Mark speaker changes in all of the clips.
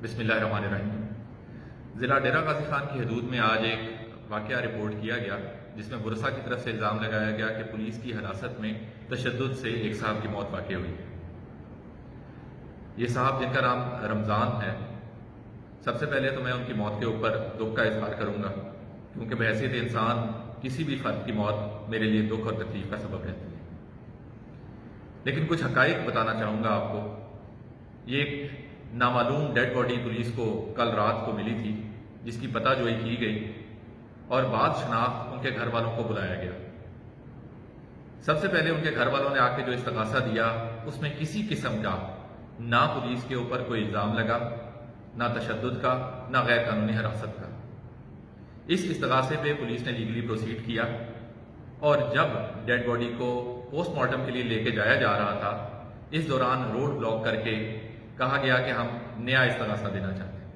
Speaker 1: بسم اللہ الرحمن الرحیم۔ ضلع ڈیرہ غازی خان کی حدود میں آج ایک واقعہ رپورٹ کیا گیا جس میں برسا کی طرف سے الزام لگایا گیا کہ پولیس کی حراست میں تشدد سے ایک صاحب کی موت واقع ہوئی ہے۔ یہ صاحب جن کا نام رمضان ہے، سب سے پہلے تو میں ان کی موت کے اوپر دکھ کا اظہار کروں گا، کیونکہ بحیثیت انسان کسی بھی فرد کی موت میرے لیے دکھ اور تکلیف کا سبب رہتی ہے۔ لیکن کچھ حقائق بتانا چاہوں گا آپ کو۔ یہ ایک نامعلوم ڈیڈ باڈی پولیس کو کل رات کو ملی تھی، جس کی پتہ جوئی کی گئی اور بعد شناخت ان کے گھر والوں کو بلایا گیا۔ سب سے پہلے ان کے گھر والوں نے آ کے جو استغاثہ دیا، اس میں کسی قسم کا نہ پولیس کے اوپر کوئی الزام لگا، نہ تشدد کا، نہ غیر قانونی حراست کا۔ اس استغاثے پہ پولیس نے لیگلی پروسیڈ کیا، اور جب ڈیڈ باڈی کو پوسٹ مارٹم کے لیے لے کے جایا جا رہا تھا، اس دوران روڈ بلاک کر کے کہا گیا کہ ہم نیا استغاثہ دینا چاہتے ہیں۔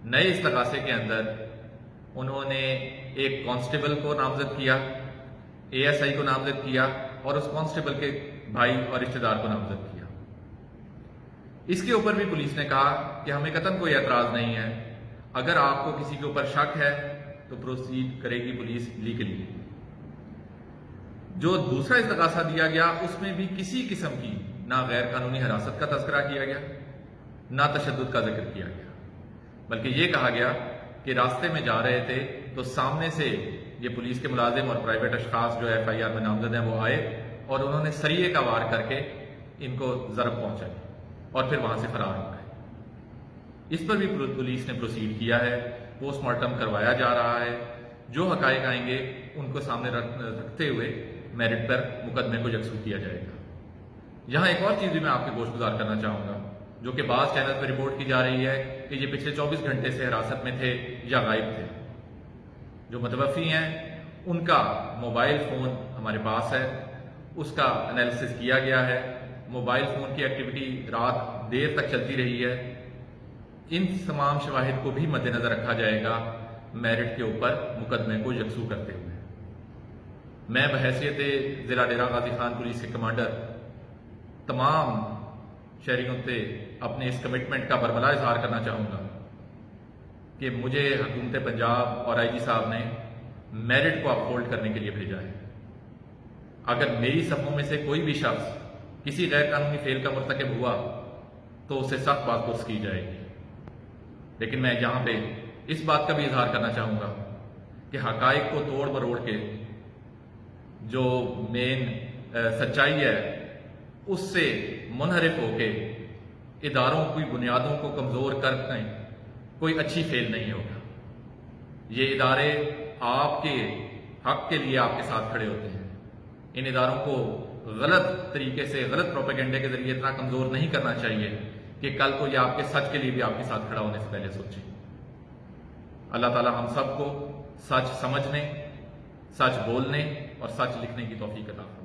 Speaker 1: نئے استغاثے کے اندر انہوں نے ایک کانسٹیبل کو نامزد کیا، ASI کو نامزد کیا، اور اس کانسٹیبل کے بھائی اور رشتہ دار کو نامزد کیا۔ اس کے اوپر بھی پولیس نے کہا کہ ہمیں قطعاً کوئی اعتراض نہیں ہے، اگر آپ کو کسی کے اوپر شک ہے تو پروسیڈ کرے گی پولیس لیگلی۔ جو دوسرا استغاثہ دیا گیا، اس میں بھی کسی قسم کی نہ غیر قانونی حراست کا تذکرہ کیا گیا، نہ تشدد کا ذکر کیا گیا، بلکہ یہ کہا گیا کہ راستے میں جا رہے تھے تو سامنے سے یہ پولیس کے ملازم اور پرائیویٹ اشخاص جو FIR میں نامزد ہیں وہ آئے اور انہوں نے سریے کا وار کر کے ان کو ضرب پہنچائی اور پھر وہاں سے فرار ہو گئے۔ اس پر بھی پولیس نے پروسیڈ کیا ہے، پوسٹ مارٹم کروایا جا رہا ہے۔ جو حقائق آئیں گے ان کو سامنے رکھتے ہوئے میرٹ پر مقدمے کو یکسو کیا جائے گا۔ یہاں ایک اور چیز بھی میں آپ کے گوش گزار کرنا چاہوں گا، جو کہ بعض چینل پہ رپورٹ کی جا رہی ہے کہ یہ پچھلے 24 گھنٹے سے حراست میں تھے یا غائب تھے۔ جو متوفی ہیں ان کا موبائل فون ہمارے پاس ہے، اس کا انالیسس کیا گیا ہے۔ موبائل فون کی ایکٹیویٹی رات دیر تک چلتی رہی ہے۔ ان تمام شواہد کو بھی مد نظر رکھا جائے گا میرٹ کے اوپر مقدمے کو یکسو کرتے ہوئے۔ میں بحیثیت ضلع ڈیرہ غازی خان پولیس کے کمانڈر تمام شہریوں سے اپنے اس کمٹمنٹ کا برملا اظہار کرنا چاہوں گا کہ مجھے حکومت پنجاب اور IG صاحب نے میرٹ کو اپہولڈ کرنے کے لیے بھیجا ہے۔ اگر میری صفوں میں سے کوئی بھی شخص کسی غیر قانونی فعل کا مرتکب ہوا تو اسے سخت بازپرس کی جائے گی۔ لیکن میں یہاں پہ اس بات کا بھی اظہار کرنا چاہوں گا کہ حقائق کو توڑ مروڑ کے جو مین سچائی ہے اس سے منحرف ہو کے اداروں کی بنیادوں کو کمزور کر کے کوئی اچھی فعل نہیں ہوگا۔ یہ ادارے آپ کے حق کے لیے آپ کے ساتھ کھڑے ہوتے ہیں۔ ان اداروں کو غلط طریقے سے، غلط پروپیگنڈے کے ذریعے اتنا کمزور نہیں کرنا چاہیے کہ کل کو یہ آپ کے سچ کے لیے بھی آپ کے ساتھ کھڑا ہونے سے پہلے سوچیں۔ اللہ تعالی ہم سب کو سچ سمجھنے، سچ بولنے اور سچ لکھنے کی توفیق عطا فرمائے۔